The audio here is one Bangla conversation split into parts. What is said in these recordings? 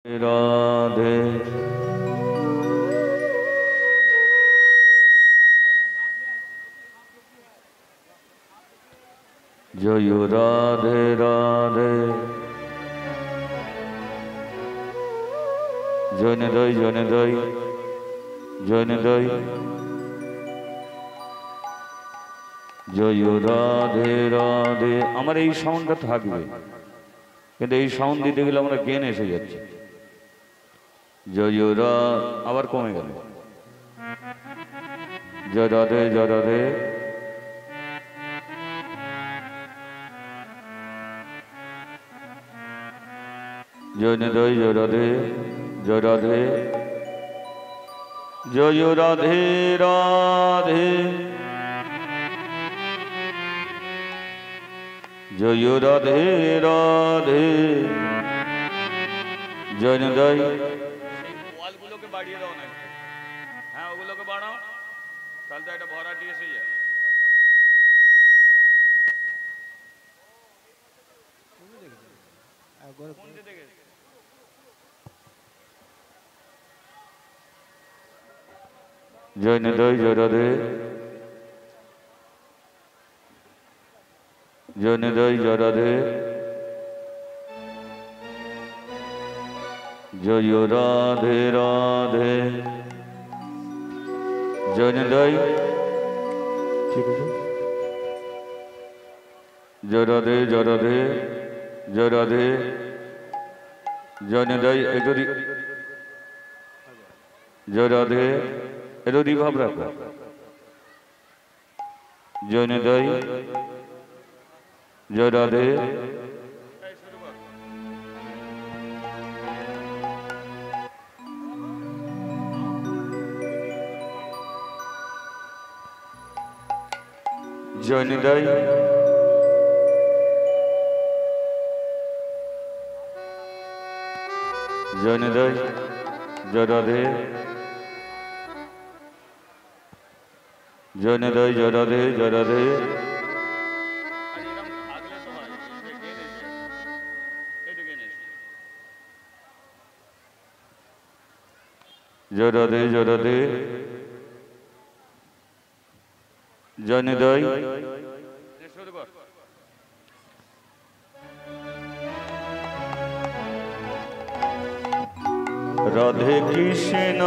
রাধে জয় রাধে রাধে জয়নিদয় জয়নিদয় জয়নিদয় জয় রাধে রাধে। আমার এই সাউন্ডটা থাকবে, কিন্তু এই সাউন্ড দিতে গেলে আমরা জ্ঞান এসে যাচ্ছে। জয় আবার কমে গেল। জয় রাধে জয় রাধে জয় নিদয় জয় রাধে জয় রাধে জয় রাধে রাধে জয় রাধে রাধে জয় নিদয়। ওয়ালগুলোকে বাড়িয়ে দাও না, হ্যাঁ ওগুলোকে বাড়াও, তাহলে তো একটা ভরাটি এসে যায়। জয় নিদয় জয় রাধে জয় নিদয় জয় রাধে জয় রাধে রাধে জয় নিদয়। ঠিক আছে, জয় রাধে জয় রাধে জয় রাধে জয় নিদয়। একটু জয় রাধে, একটু রিভাব রাখো। জয় নিদয় জয় রাধে জয় নিদয় জয় নিদয় জয় রাধে জয় নিদয় জয় রাধে জয় রাধে জয় রাধে জয় রাধে জয় নিদয়। রাধে কৃষ্ণ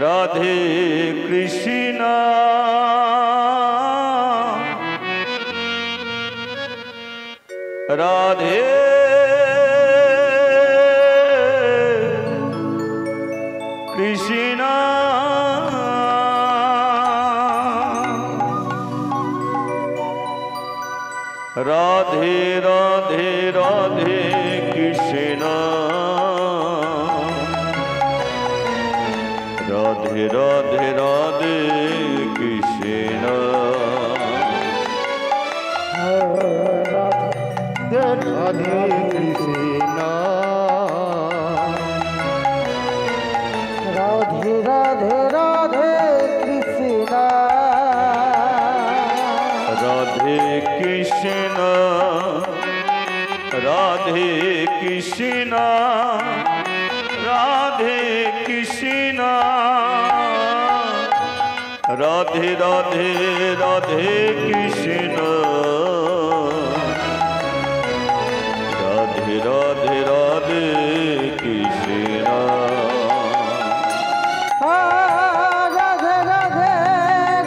রাধে কৃষ্ণ রাধে কৃষ্ণ রাধে রাধে রাধে কৃষ্ণ রাধে রাধে রাধে কৃষ্ণ রাধে কৃষ্ণ রাধে রাধে রাধে কৃষ্ণ রাধে কৃষ্ণ রাধে কৃষ্ণ রাধে কৃষ্ণ রাধে রাধে রাধে কৃষ্ণ রাধে রাধে রাধে কৃষ্ণ রাধে রাধে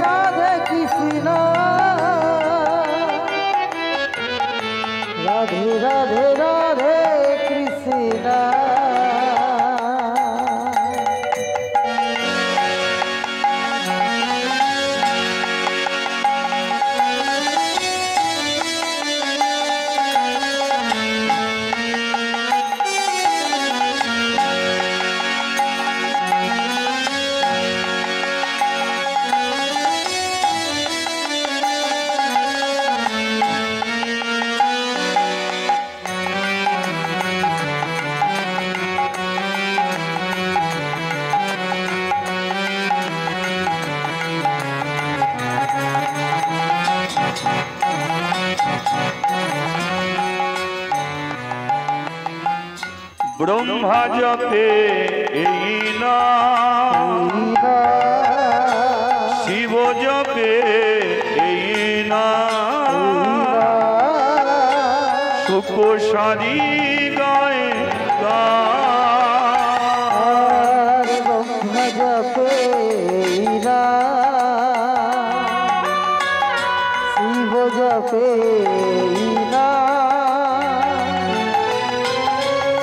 রাধে কৃষ্ণ রাধে রাধে রাধে কৃষ্ণ ব্রহ্মা জপে এই নাম, শিব জপে এই নাম, সুখ সারি গায়ে গান। ব্রহ্মা জপে শিব জপে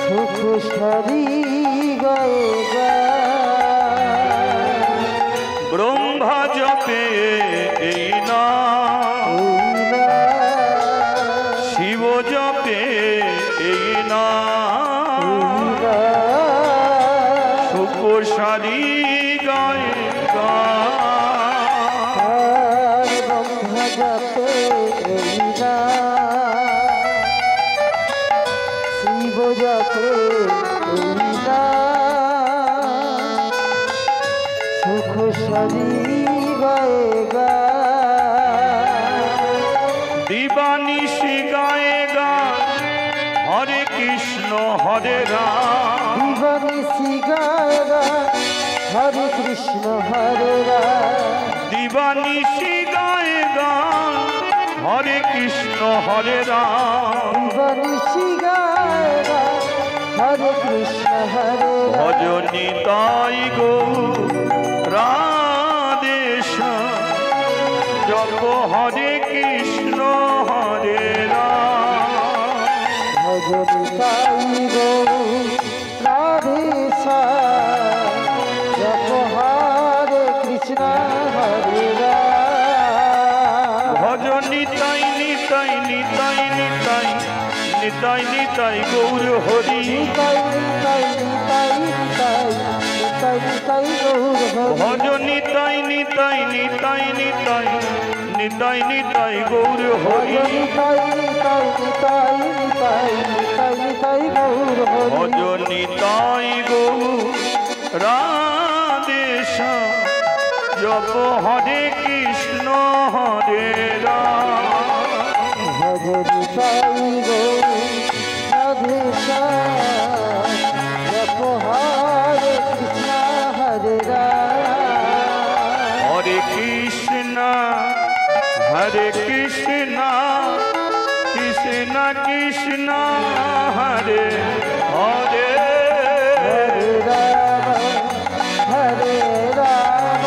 সুখ সারি গায়ে গান। ব্রহ্মা জপে এই নাম, শিব জপে এই নাম, সুখ সারি গায়ে গান। ব্রহ্মা জপে শিব জপে সুখ সারি গায়ে গান। দিবানিশি গায়ে গান হরে কৃষ্ণ হরে রাম, দিবানিশি গায়ে গান হরে কৃষ্ণ হরে রাম। দিবানিশি গায়ে গান হরে কৃষ্ণ হরে রাম, দিবানিশি গায়ে গান হরে কৃষ্ণ হরে রাম। ভজনি তাই গো রাধেশ, জপ হরে কৃষ্ণ হরে রাম, ভজনি তাই গো রাধেশ্যাম, জপ হরে কৃষ্ণ হরে রাম। ভজনি তাই নিতাই নিতাই নিতাই নিতাই নিতাই গৌর হরি, নিতাই নিতাই নিতাই নিতাই নিতাই নিতাই গৌর হরি। ভজনি তাই নিতাই নিতাই নিতাই নিতাই নিতাই গৌর হরি, নিতাই নিতাই নিতাই নিতাই নিতাই নিতাই গৌর হরি। ভজনি তাই গৌর রাধেশ, জপ হরে কৃষ্ণ হরে রাম, ভজনি তাই গৌর রাধেশ্যাম, জপ হরে কৃষ্ণ হরে রাম। হরে কৃষ্ণ হরে কৃষ্ণ কৃষ্ণ কৃষ্ণ হরে হরে, হরে রাম হরে রাম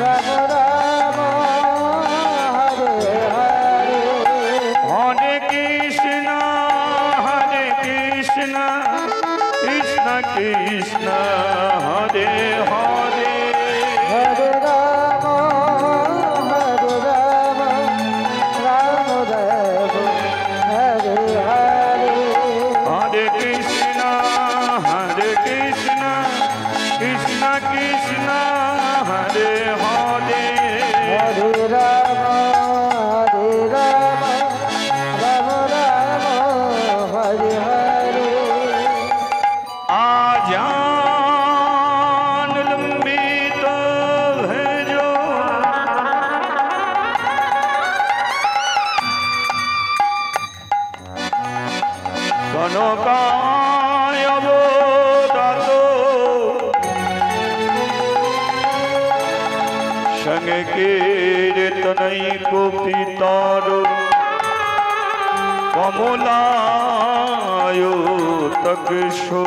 রাম রাম হরে হরে। হরে কৃষ্ণ কৃষ্ণ কৃষ্ণ হরে হরে, হরে রাম রাম রাম হরে হরে। হরে কৃষ্ণ কৃষ্ণ কৃষ্ণ হরে হরে, হরে রাম রাম রাম হরে হরে। आजान लंबित भेजो, कनकाय अवोदातो, संग कीर्तनई को पितारो, कमलायो तकशो।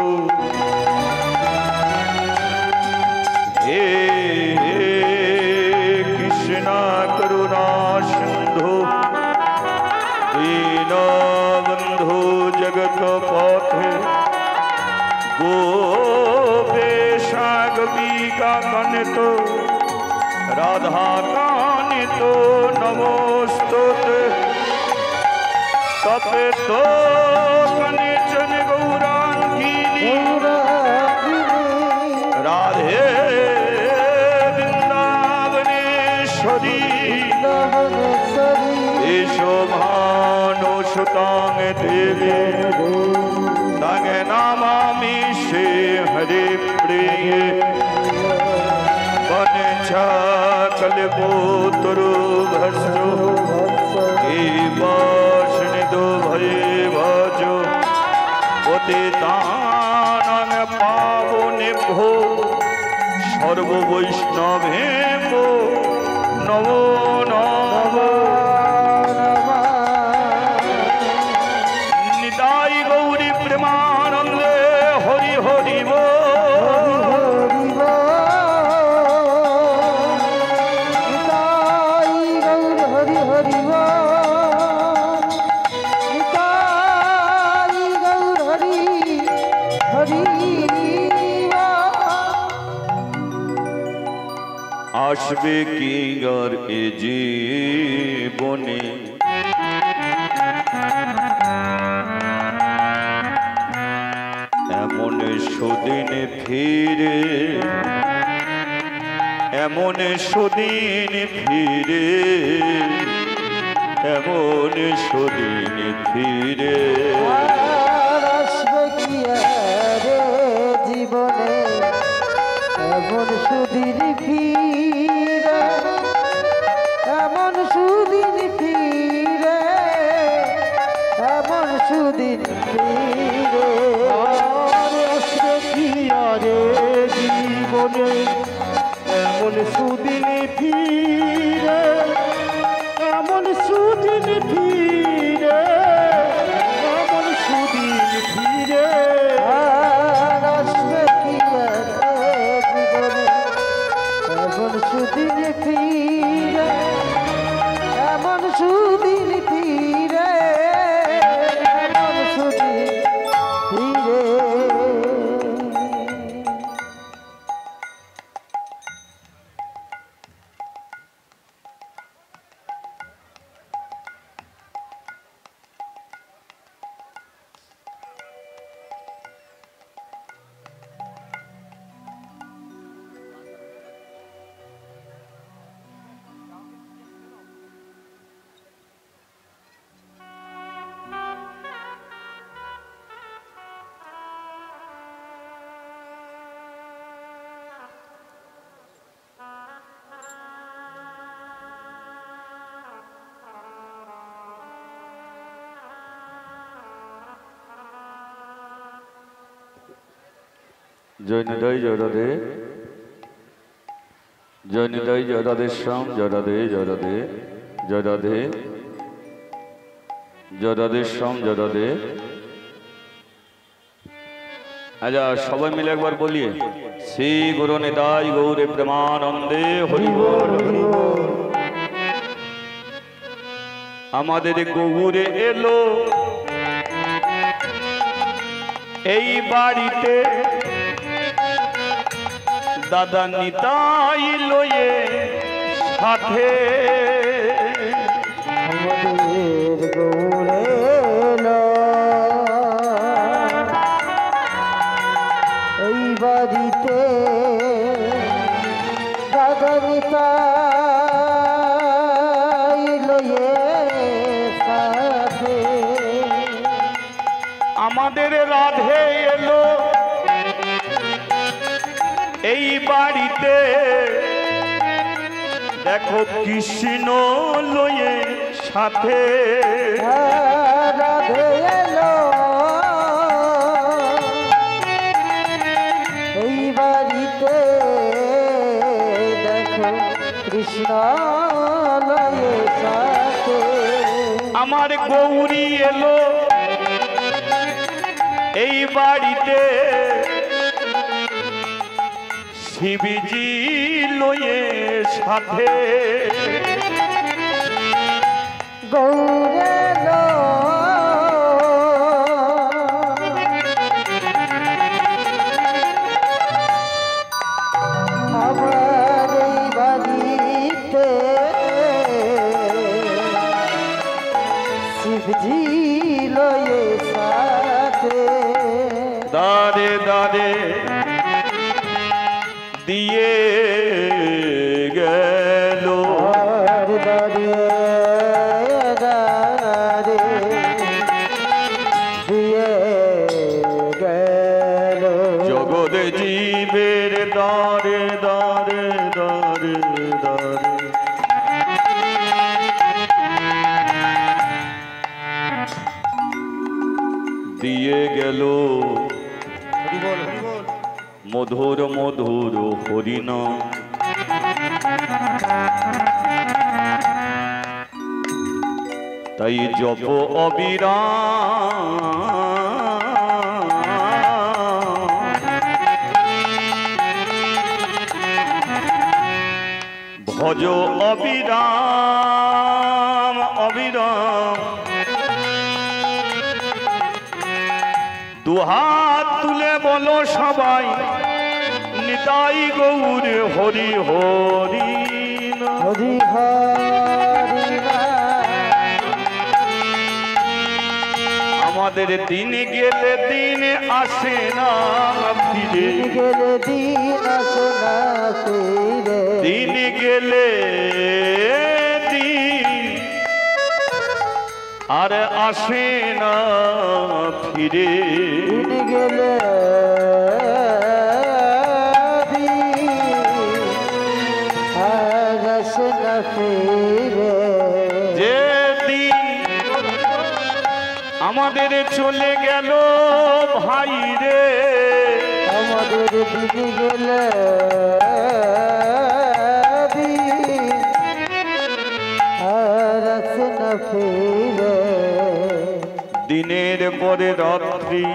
हे कृष्णा करुणा सिंधु, दीनबंधु जगत पथे, गोपेशा गोपिका कनितो, राधा कानितो नमोस्तुते। तपेतो कनिचन गौरांगिनी, राधे वृंदावनेश्वरी, शोभानुसुतांग देवी, तंग नमामि श्री हरि प्रिय। कल्पोतरो भस्यो दो भय भजो पतितां সর্ব বৈষ্ণবে নব নব নিতাই গৌরী প্রেমানন্দে হরি হরি আসবে কি গর এ জীবনে এমন সুদিন ফিরে এমন সুদিন ফিরে এমন সুদিন ফিরে আসবে কি রে জীবনে এমন সুদিন ফিরে এমন সুদিন ফিরে এমন সুদিন ফিরে আসবে কি রে জীবনে এমন সুদিন ফিরে এমন সুদিন ফিরে এমন সুদিন ফিরে আসবে কি রে জীবনে এমন সুদিন ফিরে এমন সুদিন ফিরে এমন সুদিন ফিরে জয় নিতাই জয় রাধে জয় নিতাই জয় রাধে শ্যাম জয় রাধে জয় রাধে জয় রাধে জয় রাধে শ্যাম জয় রাধে। আচ্ছা সবাই মিলে একবার বলিয়ে শ্রী গুরু নিতাই গৌরে প্রেমানন্দে হরি বল হরি বল। আমাদের গৌরে এলো এই বাড়িতে দাদা নিতাই লয়ে সাথে আমাদের গৌরে এই বাড়িতে দাদা নিতাই লয়ে সাথে আমাদের রাধে এলো এই বাড়িতে দেখো কৃষ্ণ লয়ে সাথে রাধে এলো এই বাড়িতে দেখো কৃষ্ণ লয়ে সাথে আমার গৌরী এলো এই বাড়িতে শিবজি লয়ে সাথে গৌরে লো আমার এই বাড়িতে শিবজি লয়ে সাথে দারে দারে দিয়ে গেল দাঁড়িয়ে দাঁড়ে দিয়ে গেল জগৎ জীবের দারে দারে দারে দারে দিয়ে গেল মধুর মধুর হরিনাম। তাই জপ অবিরাম, ভজ অবিরাম অবিরাম। দুহাত তুলে বলো সবাই নিতাই গৌর হরি হরি নাম। হরি হরি নাম। আমাদের দিন গেলে দিন আসে না ফিরে, দিন গেলে দিন আসে না ফিরে, দিন গেলে দিন আর আসে না ফিরে। দিন গেলে দিন আর আসে না ফিরে। যে দিন আমাদের চলে গেল ভাই রে, আমাদের দিন গেলে দিন আর আসে না ফিরে। দিনের পরে রাত্রি,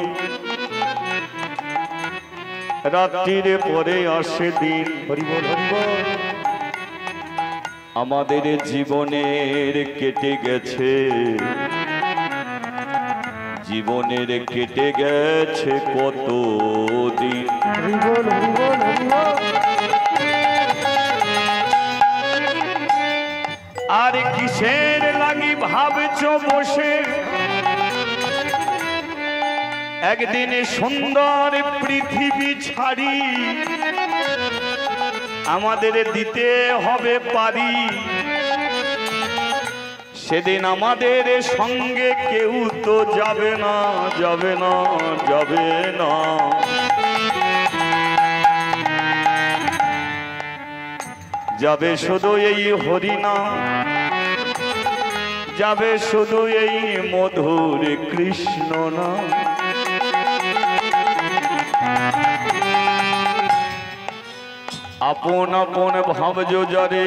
রাত্রির পরে আসে দিন। হরি বল হরি বল। আমাদের জীবনের কেটে গেছে, জীবনের কেটে গেছে কত দিন। হরি বল হরি বল হরি বল। আর কিসের লাগি ভাবছো বসে, একদিন সুন্দর পৃথিবী ছাড়ি আমাদের দিতে হবে পারি। সেদিন আমাদের সঙ্গে কেউ তো যাবে না, যাবে না, যাবে না। যাবে শুধু এই হরিনাম, যাবে শুধু এই মধুর কৃষ্ণ নাম। আপন আপন ভাবজো যারে,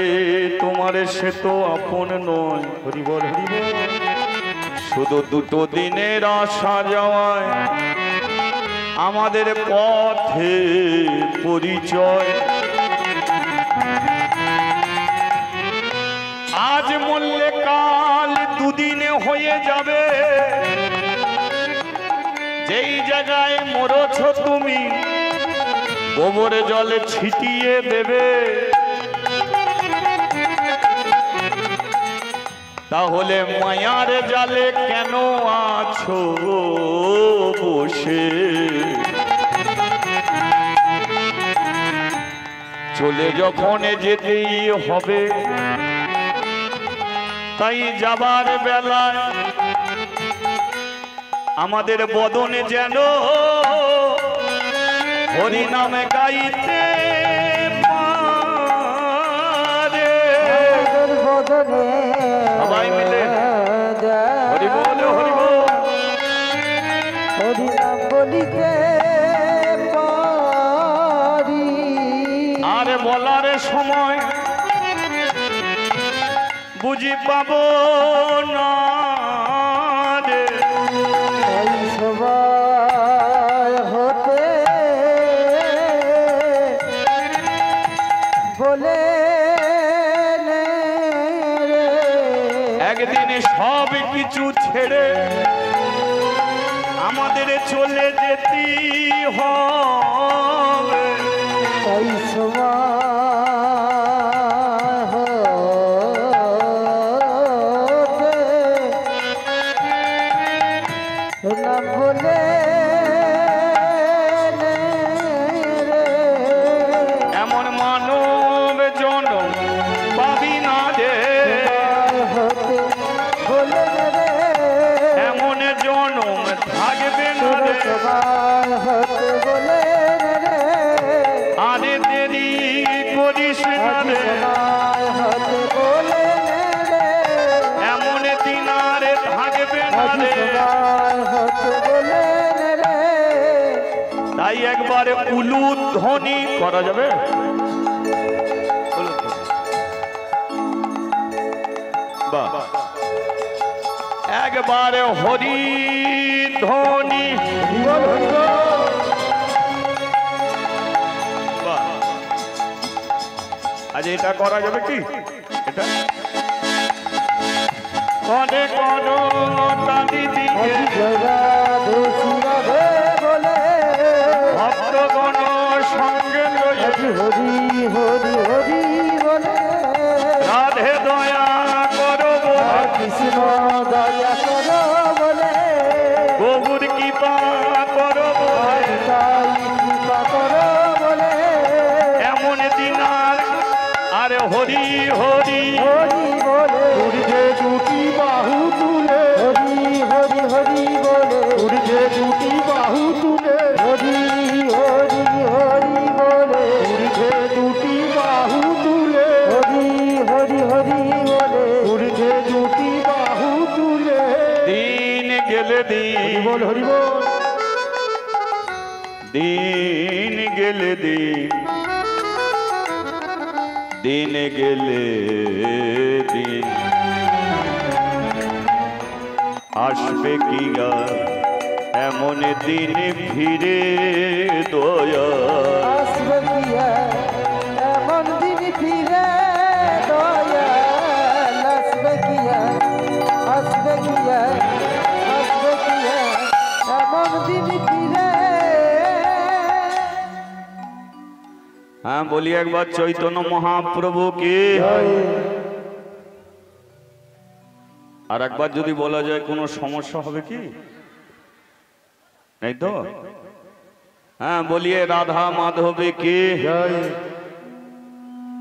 তোমার সে তো আপন নয়। হরি বল হরি বল। শুধু দুটো দিনের আসা যাওয়ায় আমাদের পথে পরিচয়। আজ মরলে কাল দুদিনে হয়ে যাবে, যেই জায়গায় মরছ তুমি গোবর জলে ছিটিয়ে দেবে। তাহলে মায়ার জালে কেন আছো বসে? চলে যখন যেতেই হবে, তাই যাবার বেলায় আমাদের বদনে যেন হরি নামে গাইতে পারে। সবাই মিলে হরি বল হরি বল। হরি নাম বলিতে পারি, আর বলার সময় বুঝি পাবো না রে। এই সবাই হতে বলে নে রে। একদিন সব কিছু ছেড়ে আমাদের চলে যেতে হবে। এই সবাই নাম বলে নে রে। এমন মানব জনম পাবি না রে, হতে বলে নে রে। এমন জনম থাকবে না রে। সবাই হতে বলে নে রে। আরে দেরি করিস না রে, সবাই হতে বলে নে রে। এমন দিন আর থাকবে না রে। সবাই হতে বলে নে তাই একবারে উলুধ্বনি করা যাবে। বাহ, একবারে হরি ধ্বনি। বাহ, আজ এটা করা যাবে কি? এটা কনে কোন তালি দিয়ে ভক্তগণ সঙ্গে লয়ে হরি হরি হরি বলে রাধে দয়া করো বলে, কৃষ্ণ দয়া করো বলে গৌর কৃপা করো বলে, তাই কৃপা করো বলে এমন দিনার আরে হরি হরি হরি বলে উর্ধে দুটি বাহু তুলে, হরি হরি হরি বলে উর্ধে দুটি বাহু তুলে, হরি হরি হরি বলে উর্ধে দুটি বাহু তুলে, হরি হরি হরি বলে উর্ধে দুটি বাহু তুলে। দিন গেলে দিন, বল হরি বল। দিন গেলে দিন, দিন গেলে দিন, আসবে কি আর এমন দিন ফিরে দয়া। আসবে কি আর এমন দিন ফিরে দয়াল আসবে কি আর আসবে কি আর আসবে কি আর এমন দিন ফিরে। হ্যাঁ, বলি একবার চৈতন্য মহাপ্রভু কি। আর একবার যদি বলা যায় কোনো সমস্যা হবে কি? নেই তো? হ্যাঁ, বলিয়ে রাধা মাধবে কে, জয়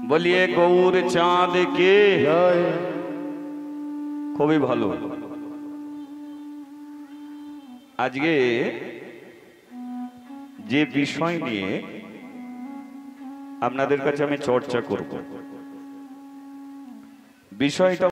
বলিয়ে গৌর চাঁদ কে। জয়। খুবই ভালো। আজকে যে বিষয় নিয়ে আপনাদের কাছে আমি চর্চা করব, বিষয়টা